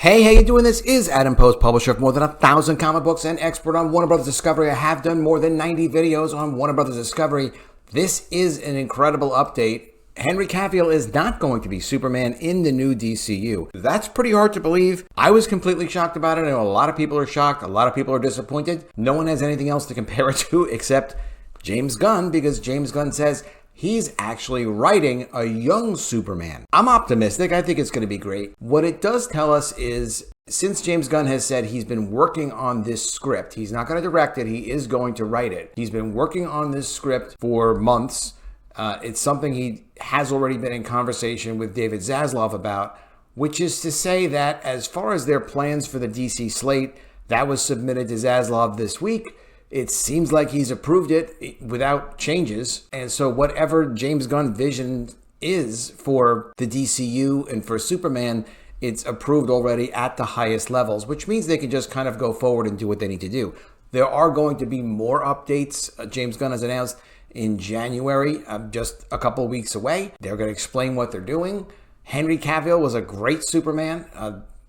Hey, how you doing? This is Adam Post, publisher of more than 1,000 comic books and expert on Warner Brothers Discovery. I have done more than 90 videos on Warner Brothers Discovery. This is an incredible update. Henry Cavill is not going to be Superman in the new DCU. That's pretty hard to believe. I was completely shocked about it. I know a lot of people are shocked. A lot of people are disappointed. No one has anything else to compare it to except James Gunn, because James Gunn says he's actually writing a young Superman. I'm optimistic. I think it's going to be great. What it does tell us is, since James Gunn has said he's been working on this script, he's not going to direct it, he is going to write it. He's been working on this script for months. It's something he has already been in conversation with David Zaslav about, which is to say that as far as their plans for the DC slate, that was submitted to Zaslav this week. It seems like he's approved it without changes. And so whatever James Gunn vision is for the DCU and for Superman, it's approved already at the highest levels, which means they can just kind of go forward and do what they need to do. There are going to be more updates. James Gunn has announced in January, just a couple of weeks away. They're going to explain what they're doing. Henry Cavill was a great Superman.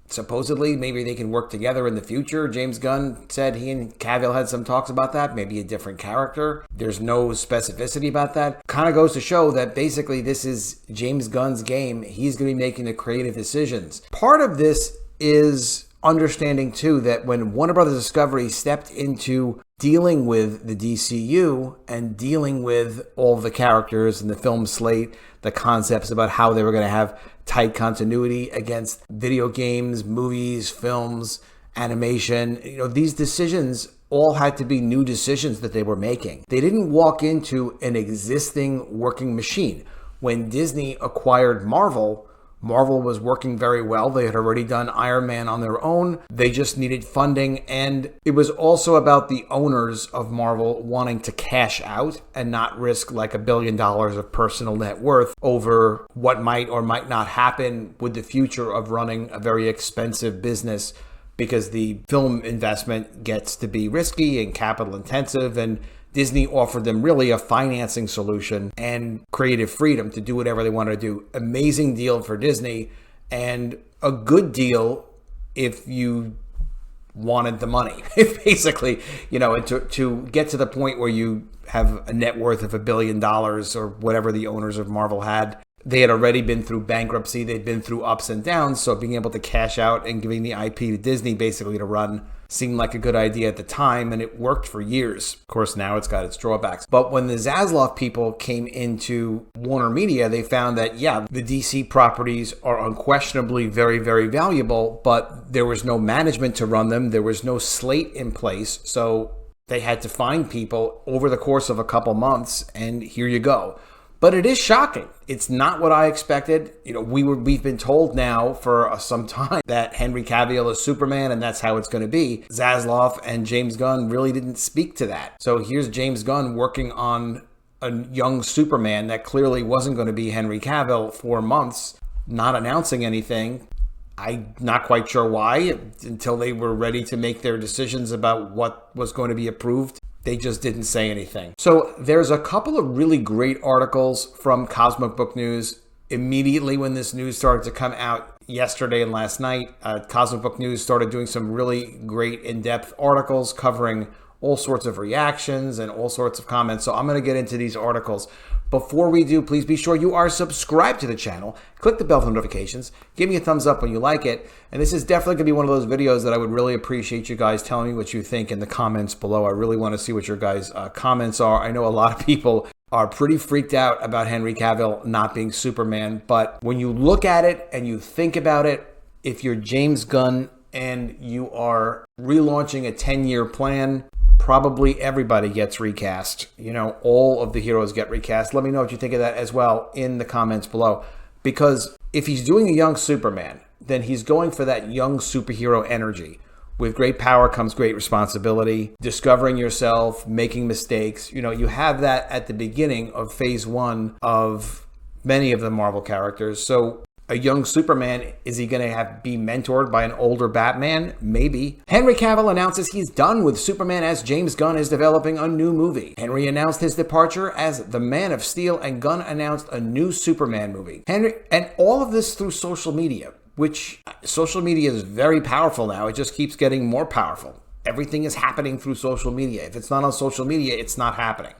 Supposedly, maybe they can work together in the future. James Gunn said he and Cavill had some talks about that, maybe a different character. There's no specificity about that. Kind of goes to show that basically this is James Gunn's game. He's going to be making the creative decisions. Part of this is understanding, too, that when Warner Brothers Discovery stepped into dealing with the DCU and dealing with all of the characters and the film slate, the concepts about how they were going to have tight continuity against video games, movies, films, animation. These decisions all had to be new decisions that they were making. They didn't walk into an existing working machine. When Disney acquired Marvel was working very well. They had already done Iron Man on their own. They just needed funding. And it was also about the owners of Marvel wanting to cash out and not risk like $1 billion of personal net worth over what might or might not happen with the future of running a very expensive business, because the film investment gets to be risky and capital intensive, and Disney offered them really a financing solution and creative freedom to do whatever they wanted to do. Amazing deal for Disney, and a good deal if you wanted the money. Basically, to get to the point where you have a net worth of $1 billion or whatever the owners of Marvel had. They had already been through bankruptcy. They'd been through ups and downs. So being able to cash out and giving the IP to Disney basically to run seemed like a good idea at the time, and it worked for years. Of course, now it's got its drawbacks. But when the Zaslav people came into Warner Media, they found that, the DC properties are unquestionably very, very valuable, but there was no management to run them. There was no slate in place. So they had to find people over the course of a couple months, and here you go. But it is shocking. It's not what I expected. We've been told now for some time that Henry Cavill is Superman and that's how it's going to be. Zaslav and James Gunn really didn't speak to that. So here's James Gunn working on a young Superman that clearly wasn't going to be Henry Cavill for months, not announcing anything. I'm not quite sure why, until they were ready to make their decisions about what was going to be approved. They just didn't say anything. So there's a couple of really great articles from Cosmic Book News. Immediately when this news started to come out yesterday and last night, Cosmic Book News started doing some really great in-depth articles covering all sorts of reactions and all sorts of comments. So I'm going to get into these articles. Before we do, please be sure you are subscribed to the channel. Click the bell for notifications. Give me a thumbs up when you like it. And this is definitely going to be one of those videos that I would really appreciate you guys telling me what you think in the comments below. I really want to see what your guys' comments are. I know a lot of people are pretty freaked out about Henry Cavill not being Superman. But when you look at it and you think about it, if you're James Gunn and you are relaunching a 10-year plan, probably everybody gets recast. All of the heroes get recast. Let me know what you think of that as well in the comments below. Because if he's doing a young Superman, then he's going for that young superhero energy. With great power comes great responsibility, discovering yourself, making mistakes. You have that at the beginning of phase 1 of many of the Marvel characters. So a young Superman, is he going to be mentored by an older Batman? Maybe. Henry Cavill announces he's done with Superman as James Gunn is developing a new movie. Henry announced his departure as the Man of Steel, and Gunn announced a new Superman movie. And all of this through social media. which social media is very powerful now. It just keeps getting more powerful. Everything is happening through social media. If it's not on social media, it's not happening.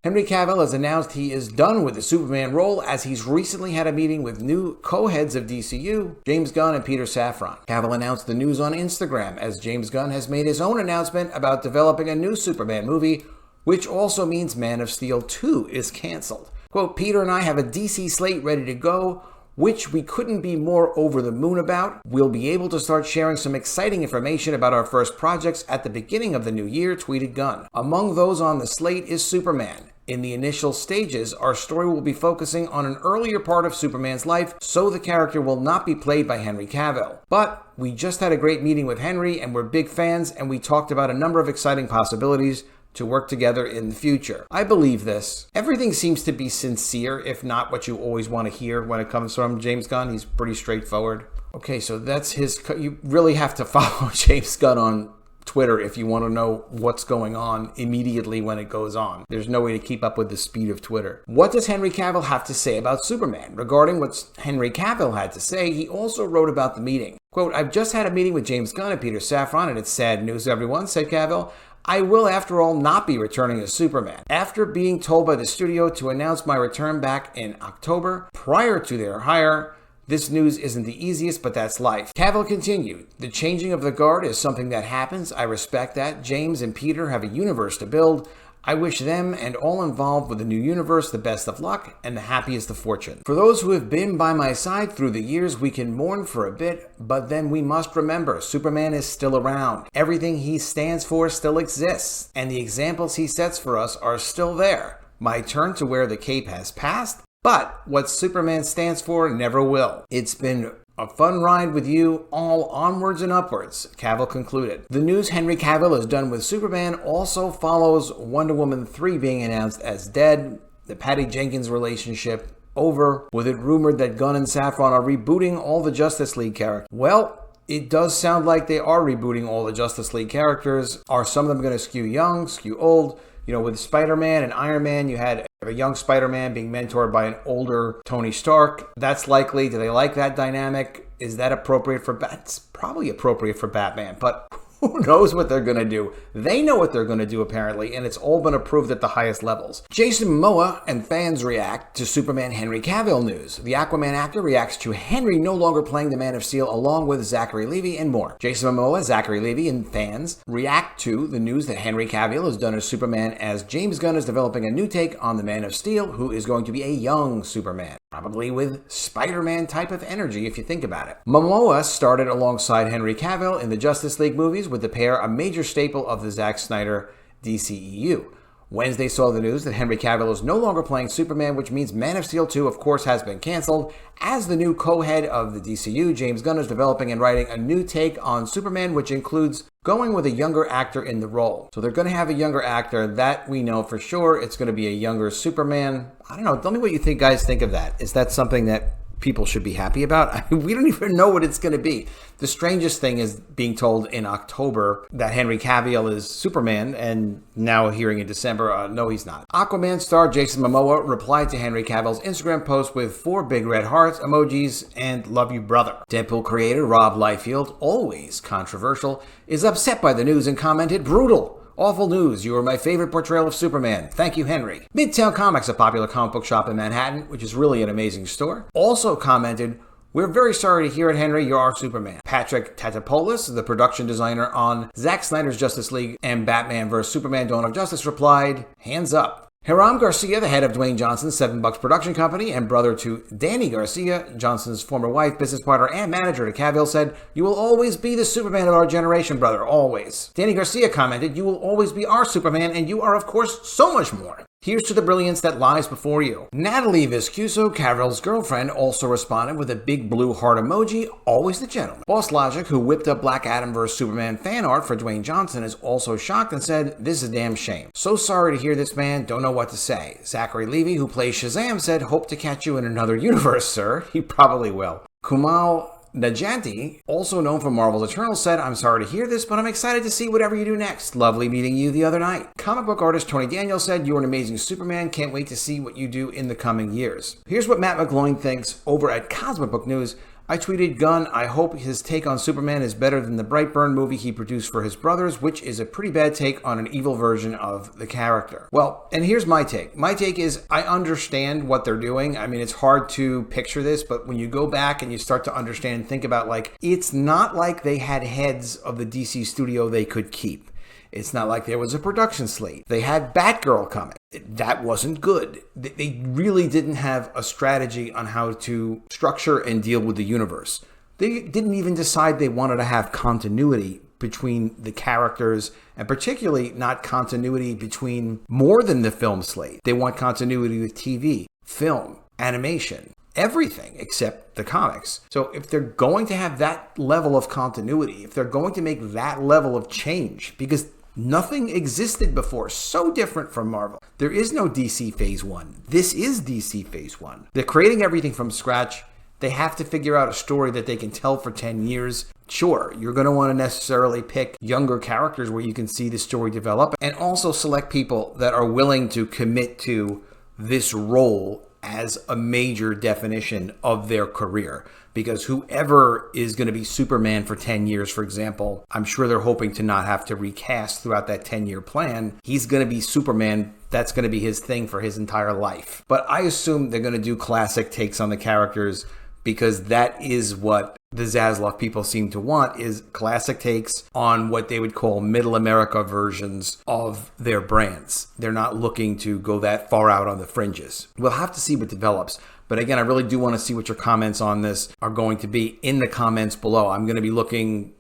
Henry Cavill has announced he is done with the Superman role as he's recently had a meeting with new co-heads of DCU, James Gunn and Peter Safran. Cavill announced the news on Instagram as James Gunn has made his own announcement about developing a new Superman movie, which also means Man of Steel 2 is canceled. Quote, Peter and I have a DC slate ready to go, which we couldn't be more over the moon about. We'll be able to start sharing some exciting information about our first projects at the beginning of the new year, tweeted Gunn. Among those on the slate is Superman. In the initial stages, our story will be focusing on an earlier part of Superman's life, so the character will not be played by Henry Cavill. But we just had a great meeting with Henry, and we're big fans, and we talked about a number of exciting possibilities to work together in the future. I believe this. Everything seems to be sincere, if not what you always want to hear when it comes from James Gunn. He's pretty straightforward. Okay, so that's his... You really have to follow James Gunn on Twitter if you want to know what's going on immediately when it goes on. There's no way to keep up with the speed of Twitter. What does Henry Cavill have to say about Superman? Regarding what Henry Cavill had to say, he also wrote about the meeting. Quote, I've just had a meeting with James Gunn and Peter Safran, and it's sad news, everyone, said Cavill. I will, after all, not be returning as Superman. After being told by the studio to announce my return back in October, prior to their hire, this news isn't the easiest, but that's life. Cavill continued, the changing of the guard is something that happens. I respect that. James and Peter have a universe to build. I wish them and all involved with the new universe the best of luck and the happiest of fortune. For those who have been by my side through the years, we can mourn for a bit, but then we must remember Superman is still around. Everything he stands for still exists, and the examples he sets for us are still there. My turn to wear the cape has passed, but what Superman stands for never will. It's been a fun ride with you all onwards and upwards, Cavill concluded. The news Henry Cavill is done with Superman also follows Wonder Woman 3 being announced as dead, the Patty Jenkins relationship over, with it rumored that Gunn and Safran are rebooting all the Justice League characters. Well, it does sound like they are rebooting all the Justice League characters. Are some of them going to skew young, skew old? You know, with Spider-Man and Iron Man, you had a young Spider-Man being mentored by an older Tony Stark. That's likely. Do they like that dynamic? Is that appropriate for It's probably appropriate for Batman, but who knows what they're going to do? They know what they're going to do, apparently, and it's all been approved at the highest levels. Jason Momoa and fans react to Superman Henry Cavill news. The Aquaman actor reacts to Henry no longer playing the Man of Steel along with Zachary Levi and more. Jason Momoa, Zachary Levi, and fans react to the news that Henry Cavill is done as Superman as James Gunn is developing a new take on the Man of Steel, who is going to be a young Superman. Probably with Spider-Man type of energy if you think about it. Momoa started alongside Henry Cavill in the Justice League movies, with the pair a major staple of the Zack Snyder DCEU. Wednesday saw the news that Henry Cavill is no longer playing Superman, which means Man of Steel 2, of course, has been canceled. As the new co-head of the DCU, James Gunn is developing and writing a new take on Superman, which includes going with a younger actor in the role. So they're going to have a younger actor, that we know for sure. It's going to be a younger Superman. I don't know. Tell me what you guys think of that. Is that something that people should be happy about? I mean, we don't even know what it's going to be. The strangest thing is being told in October that Henry Cavill is Superman, and now hearing in December, no, he's not. Aquaman star Jason Momoa replied to Henry Cavill's Instagram post with 4 big red hearts, emojis, and love you, brother. Deadpool creator Rob Liefeld, always controversial, is upset by the news and commented, brutal. Awful news. You are my favorite portrayal of Superman. Thank you, Henry. Midtown Comics, a popular comic book shop in Manhattan, which is really an amazing store, also commented, we're very sorry to hear it, Henry. You're our Superman. Patrick Tatopoulos, the production designer on Zack Snyder's Justice League and Batman vs. Superman Dawn of Justice, replied, hands up. Hiram Garcia, the head of Dwayne Johnson's 7 Bucks production company and brother to Danny Garcia, Johnson's former wife, business partner, and manager to Cavill, said, you will always be the Superman of our generation, brother, always. Danny Garcia commented, you will always be our Superman, and you are, of course, so much more. Here's to the brilliance that lies before you. Natalie Viscuso, Cavill's girlfriend, also responded with a big blue heart emoji, always the gentleman. Boss Logic, who whipped up Black Adam vs. Superman fan art for Dwayne Johnson, is also shocked and said, this is a damn shame. So sorry to hear this, man. Don't know what to say. Zachary Levi, who plays Shazam, said, hope to catch you in another universe, sir. He probably will. Kumail Nanjiani, also known for Marvel's Eternals, said, I'm sorry to hear this, but I'm excited to see whatever you do next. Lovely meeting you the other night. Comic book artist Tony Daniel said, you're an amazing Superman. Can't wait to see what you do in the coming years. Here's what Matt McGloin thinks over at Cosmic Book News I tweeted Gunn, I hope his take on Superman is better than the Brightburn movie he produced for his brothers, which is a pretty bad take on an evil version of the character. Well, and here's my take. My take is I understand what they're doing. I mean, it's hard to picture this, but when you go back and you start to understand and think about, like, it's not like they had heads of the DC studio they could keep. It's not like there was a production slate. They had Batgirl coming. That wasn't good. They really didn't have a strategy on how to structure and deal with the universe. They didn't even decide they wanted to have continuity between the characters, and particularly not continuity between more than the film slate. They want continuity with TV, film, animation, everything except the comics. So if they're going to have that level of continuity, if they're going to make that level of change, because nothing existed before, so different from Marvel. There is no DC Phase 1. This is DC Phase 1. They're creating everything from scratch. They have to figure out a story that they can tell for 10 years. Sure, you're going to want to necessarily pick younger characters where you can see the story develop, and also select people that are willing to commit to this role as a major definition of their career. Because whoever is going to be Superman for 10 years, for example, I'm sure they're hoping to not have to recast throughout that 10-year plan. He's going to be Superman. That's going to be his thing for his entire life. But I assume they're going to do classic takes on the characters, because that is what the Zaslav people seem to want, is classic takes on what they would call middle America versions of their brands. They're not looking to go that far out on the fringes. We'll have to see what develops. But again, I really do want to see what your comments on this are going to be in the comments below. I'm going to be looking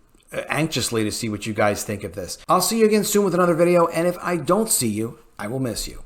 anxiously to see what you guys think of this. I'll see you again soon with another video, and if I don't see you, I will miss you.